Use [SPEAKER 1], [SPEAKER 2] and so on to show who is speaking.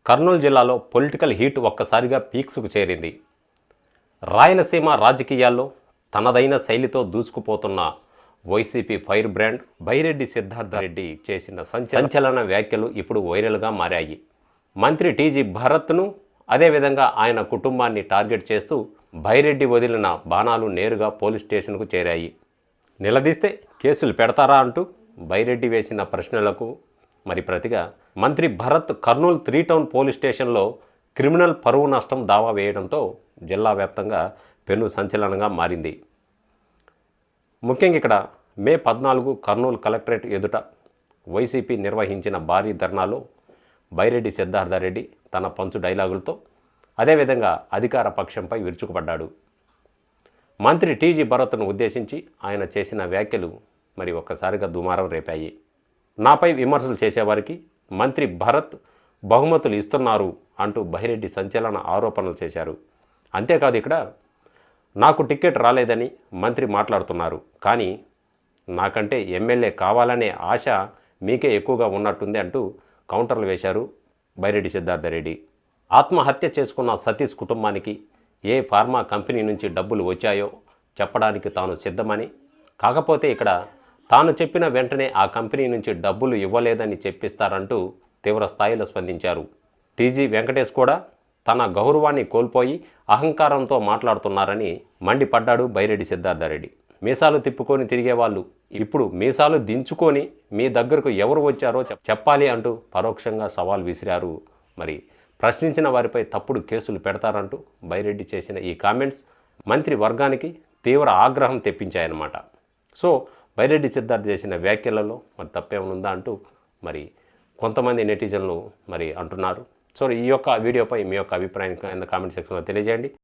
[SPEAKER 1] కర్నూలు జిల్లాలో political heat ఒక్కసారిగా పీక్స్కు చేరింది. రాయలసీమ రాజకీయాల్లో తనదైన శైలితో దూసుకుపోతున్న వైసీపీ ఫైర్ బ్రాండ్ బైరెడ్డి సిద్ధార్థరెడ్డి చేసిన సంచలన వ్యాఖ్యలు ఇప్పుడు వైరల్గా మారాయి. మంత్రి టీజీ భరత్ను అదేవిధంగా ఆయన కుటుంబాన్ని టార్గెట్ చేస్తూ బైరెడ్డి వదిలిన బాణాలు నేరుగా పోలీస్ స్టేషన్కు చేరాయి. నిలదీస్తే కేసులు పెడతారా అంటూ బైరెడ్డి వేసిన ప్రశ్నలకు ప్రతిగా మంత్రి భరత్ కర్నూలు 3 టౌన్ పోలీస్ స్టేషన్లో క్రిమినల్ పరువు నష్టం దావా వేయడంతో జిల్లా వ్యాప్తంగా పెను సంచలనంగా మారింది. ముఖ్యంగా ఇక్కడ మే 14 కర్నూలు కలెక్టరేట్ ఎదుట వైసీపీ నిర్వహించిన భారీ ధర్నాలో బైరెడ్డి సిద్ధార్థరెడ్డి తన పంచు డైలాగులతో అదేవిధంగా అధికార పక్షంపై విరుచుకుపడ్డాడు. మంత్రి టీజీ భరత్ను ఉద్దేశించి ఆయన చేసిన వ్యాఖ్యలు ఒక్కసారిగా దుమారం రేపాయి. నాపై విమర్శలు చేసేవారికి మంత్రి భరత్ బహుమతులు ఇస్తున్నారు అంటూ బైరెడ్డి సంచలన ఆరోపణలు చేశారు. అంతేకాదు ఇక్కడ నాకు టికెట్ రాలేదని మంత్రి మాట్లాడుతున్నారు, కానీ నాకంటే ఎమ్మెల్యే కావాలనే ఆశ మీకే ఎక్కువగా ఉన్నట్టుంది అంటూ కౌంటర్లు వేశారు బైరెడ్డి సిద్ధార్థరెడ్డి. ఆత్మహత్య చేసుకున్న సతీష్ కుటుంబానికి ఏ ఫార్మా కంపెనీ నుంచి డబ్బులు వచ్చాయో చెప్పడానికి తాను సిద్ధమని, కాకపోతే ఇక్కడ తాను చెప్పిన వెంటనే ఆ కంపెనీ నుంచి డబ్బులు ఇవ్వలేదని చెప్పిస్తారంటూ తీవ్ర స్థాయిలో స్పందించారు. టీజీ వెంకటేష్ కూడా తన గౌరవాన్ని కోల్పోయి అహంకారంతో మాట్లాడుతున్నారని మండిపడ్డాడు బైరెడ్డి సిద్ధార్థరెడ్డి. మీసాలు తిప్పుకొని తిరిగేవాళ్ళు ఇప్పుడు మీసాలు దించుకొని మీ దగ్గరకు ఎవరు వచ్చారో చెప్పాలి అంటూ పరోక్షంగా సవాల్ విసిరారు. ప్రశ్నించిన వారిపై తప్పుడు కేసులు పెడతారంటూ బైరెడ్డి చేసిన ఈ కామెంట్స్ మంత్రి వర్గానికి తీవ్ర ఆగ్రహం తెప్పించాయన్నమాట. సో బైరెడ్డి సిద్ధార్థ్ చేసిన వ్యాఖ్యలలో తప్పేమనుందా అంటూ కొంతమంది నెటిజన్లు అంటున్నారు. సో ఈ యొక్క వీడియోపై మీ యొక్క అభిప్రాయాన్ని కామెంట్ సెక్షన్లో తెలియజేయండి.